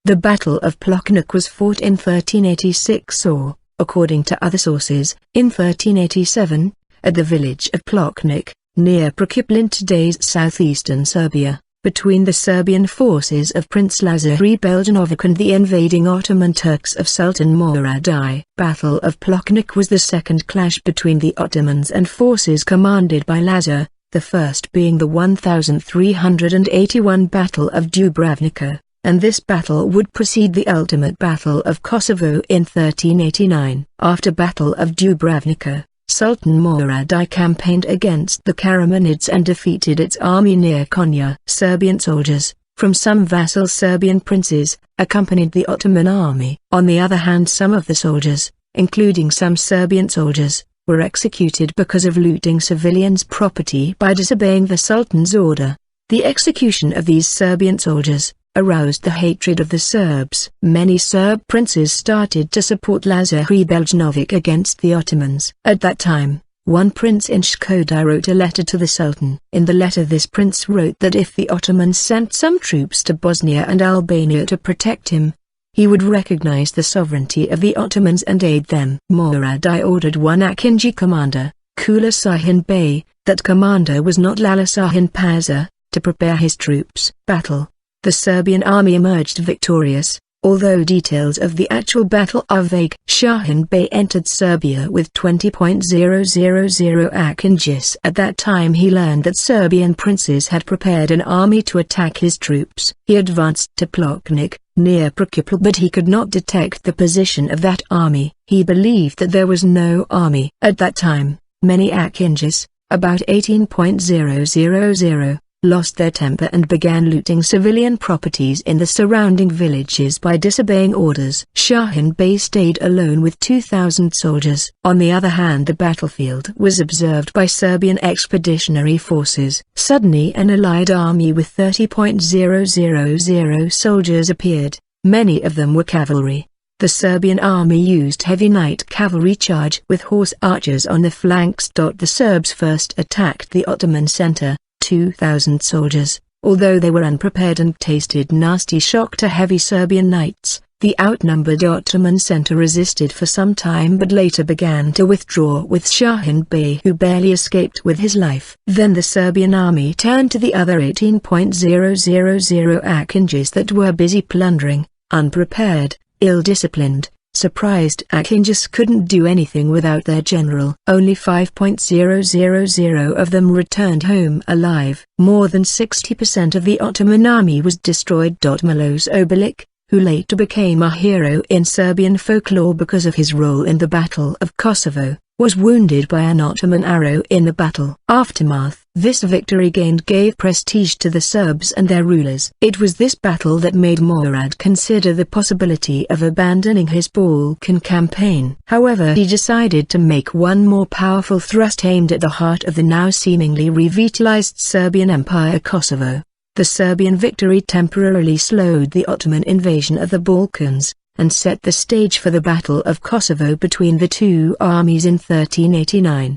The Battle of Pločnik was fought in 1386 or, according to other sources, in 1387, at the village of Pločnik, near Prokuplje in today's southeastern Serbia, between the Serbian forces of Prince Lazar Hrebeljanović and the invading Ottoman Turks of Sultan Murad I. Battle of Pločnik was the second clash between the Ottomans and forces commanded by Lazar, the first being the 1381 Battle of Dubravnica, and this battle would precede the ultimate Battle of Kosovo in 1389. After Battle of Dubravnica, Sultan Murad I campaigned against the Karamanids and defeated its army near Konya. Serbian soldiers, from some vassal Serbian princes, accompanied the Ottoman army. On the other hand, some of the soldiers, including some Serbian soldiers, were executed because of looting civilians' property by disobeying the Sultan's order. The execution of these Serbian soldiers aroused the hatred of the Serbs. Many Serb princes started to support Lazar Hrebeljanović against the Ottomans. At that time, one prince in Shkodër wrote a letter to the Sultan. In the letter this prince wrote that if the Ottomans sent some troops to Bosnia and Albania to protect him, he would recognize the sovereignty of the Ottomans and aid them. Murad I ordered one Akinji commander, Kula Sahin Bey, that commander was not Lala Şahin Paşa, to prepare his troops. Battle. The Serbian army emerged victorious, although details of the actual battle are vague. Sahin Bey entered Serbia with 20,000 Akinjis. At that time he learned that Serbian princes had prepared an army to attack his troops. He advanced to Pločnik, near Prokuplje, but he could not detect the position of that army. He believed that there was no army. At that time, many Akinjis, about 18,000, lost their temper and began looting civilian properties in the surrounding villages by disobeying orders. Sahin Bey stayed alone with 2,000 soldiers. On the other hand, the battlefield was observed by Serbian expeditionary forces. Suddenly an allied army with 30,000 soldiers appeared. Many of them were cavalry. The Serbian army used heavy night cavalry charge with horse archers on the flanks. The Serbs first attacked the Ottoman center, 2,000 soldiers, although they were unprepared and tasted nasty shock to heavy Serbian knights. The outnumbered Ottoman center resisted for some time but later began to withdraw with Sahin Bey, who barely escaped with his life. Then the Serbian army turned to the other 18,000 Akinjis that were busy plundering, unprepared, ill-disciplined. Surprised Akinjis couldn't do anything without their general. Only 5,000 of them returned home alive. More than 60% of the Ottoman army was destroyed. Miloš Obilić, who later became a hero in Serbian folklore because of his role in the Battle of Kosovo, was wounded by an Ottoman arrow in the battle. Aftermath. This victory gave prestige to the Serbs and their rulers. It was this battle that made Murad consider the possibility of abandoning his Balkan campaign. However, he decided to make one more powerful thrust aimed at the heart of the now seemingly revitalized Serbian Empire Kosovo. The Serbian victory temporarily slowed the Ottoman invasion of the Balkans, and set the stage for the Battle of Kosovo between the two armies in 1389.